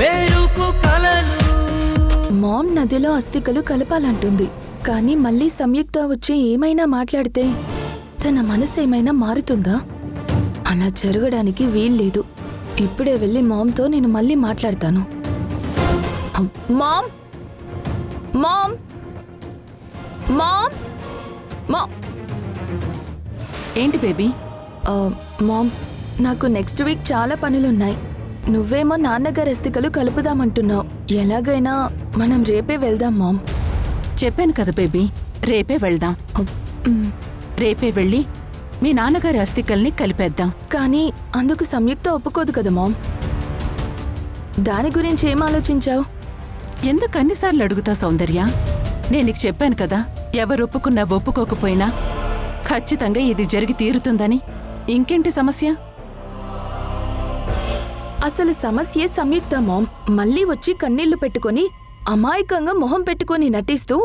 మెరుపు కలలు. మామ్ నదిలో అస్థికలు కలపాలంటుంది, కానీ మళ్ళీ సంయుక్త వచ్చి ఏమైనా మాట్లాడితే తన మనసు ఏమైనా మారుతుందా? అలా జరగడానికి వీల్లేదు. ఇప్పుడే వెళ్ళి మామ్తో నేను మళ్ళీ మాట్లాడతాను. మామ్ మామ్ మామ్ మా ఏంటి బేబీ? మామ్, నాకు నెక్స్ట్ వీక్ చాలా పనులున్నాయి. నువ్వేమో నాన్నగారి అస్థికలు కలుపుదామంటున్నావు. ఎలాగైనా మనం రేపే వెళ్దాం మామ్. చెప్పాను కదా బేబీ, రేపే వెళ్దాం. రేపే వెళ్ళి మీ నాన్నగారి అస్థికల్ని కలిపేద్దాం. కానీ అందుకు సంయుక్త ఒప్పుకోదు కదా మామ్. దాని గురించి ఏం ఆలోచించావు? ఎందుకు అన్నిసార్లు అడుగుతావు సౌందర్య? నేను నీకు చెప్పాను కదా, ఎవరు ఒప్పుకున్నా ఒప్పుకోకపోయినా ఖచ్చితంగా ఇది జరిగి తీరుతుందని. ఇంకేంటి సమస్య? అసలు సమస్యే సంయుక్త మామ్. మళ్ళీ వచ్చి కన్నీళ్లు పెట్టుకొని అమాయకంగా మొహం పెట్టుకొని నటిస్తూ,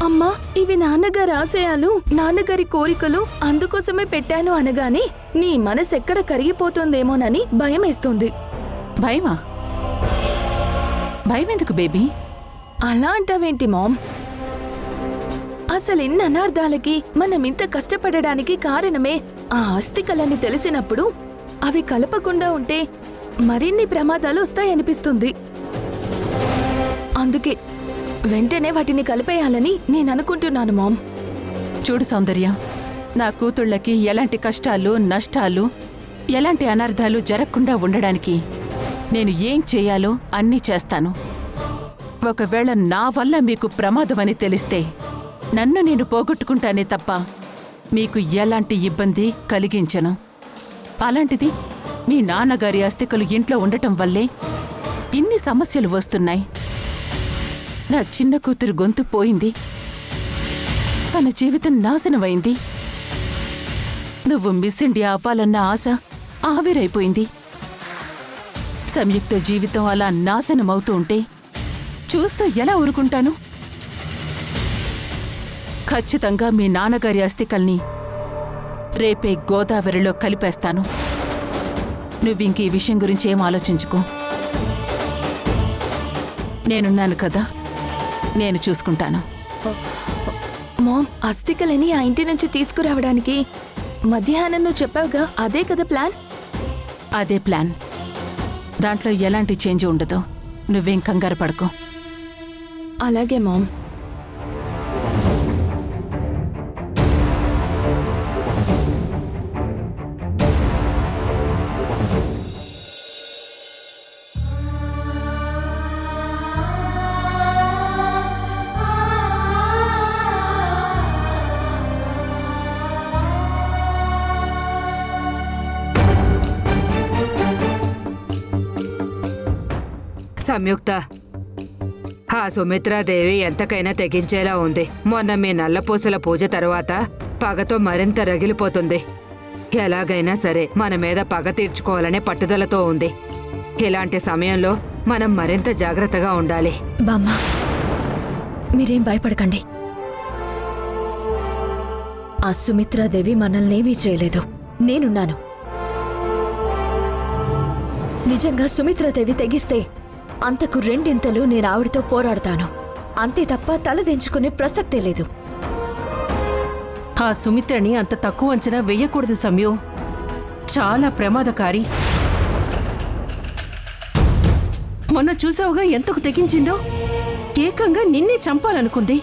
అమ్మా ఇవి నాన్నగారి ఆశయాలు, నాన్నగారి కోరికలు, అందుకోసమే పెట్టాను అనగానే నీ మనసెక్కడ కరిగిపోతుందేమోనని భయమేస్తుంది. భయమా? భయం ఎందుకు బేబీ? అలా అంటావేంటి మామ్? అసలు ఇన్ని అనార్థాలకి మనం ఇంత కష్టపడడానికి కారణమే ఆ అస్థికలని తెలిసినప్పుడు అవి కలపకుండా ఉంటే మరిన్ని ప్రమాదాలు వస్తాయనిపిస్తుంది. అందుకే వెంటనే వాటిని కలిపేయాలని నేననుకుంటున్నాను మామ్. చూడు సౌందర్య, నా కూతుళ్ళకి ఎలాంటి కష్టాలు, నష్టాలు, ఎలాంటి అనర్థాలు జరగకుండా ఉండడానికి నేను ఏం చేయాలో అన్నీ చేస్తాను. ఒకవేళ నా వల్ల మీకు ప్రమాదమని తెలిస్తే నన్ను నేను పోగొట్టుకుంటానే తప్ప మీకు ఎలాంటి ఇబ్బంది కలిగించను. అలాంటిది మీ నాన్నగారి అస్థికలు ఇంట్లో ఉండటం వల్లే ఇన్ని సమస్యలు వస్తున్నాయి. నా చిన్న కూతురు గొంతు పోయింది, తన జీవితం నాశనమైంది. నువ్వు మిస్ ఇండియా అవ్వాలన్న ఆశ ఆవిరైపోయింది. సంయుక్త జీవితం అలా నాశనమవుతూ ఉంటే చూస్తూ ఎలా ఊరుకుంటాను? ఖచ్చితంగా మీ నాన్నగారి అస్థికల్ని రేపే గోదావరిలో కలిపేస్తాను. నువ్వింక ఈ విషయం గురించి ఏం ఆలోచించుకో. నేనున్నాను కదా, నేను చూసుకుంటాను. మామ్, అస్థికలని ఆ ఇంటి నుంచి తీసుకురావడానికి మధ్యాహ్నం నువ్వు చెప్పావుగా, అదే కదా ప్లాన్? అదే ప్లాన్. దాంట్లో ఎలాంటి చేంజ్ ఉండదు. నువ్వేం కంగారు పడుకో. అలాగే మామ్. సంయుక్త, ఆ సుమిత్రాదేవి ఎంతకైనా తెగించేలా ఉంది. మొన్న మీ నల్లపూసల పూజ తర్వాత పగతో మరింత రగిలిపోతుంది. ఎలాగైనా సరే మన మీద పగ తీర్చుకోవాలనే పట్టుదలతో ఉంది. ఇలాంటి సమయంలో మనం మరింత జాగ్రత్తగా ఉండాలి. బామ్మ, మీరేం భయపడకండి. ఆ సుమిత్రాదేవి మనల్నేమీ చేయలేదు. నేనున్నాను. నిజంగా సుమిత్రాదేవి తెగిస్తే అంతకు రెండింతలు నేను ఆవిడతో పోరాడతాను. అంతే తప్ప తలదించుకునే ప్రసక్తే లేదు. ఆ సుమిత్రని అంత తక్కువ అంచనా వెయ్యకూడదు సంయు. చాలా ప్రమాదకారి. మొన్న చూసావుగా ఎంతకు తెగించిందో. ఏకంగా నిన్నే చంపాలనుకుంది.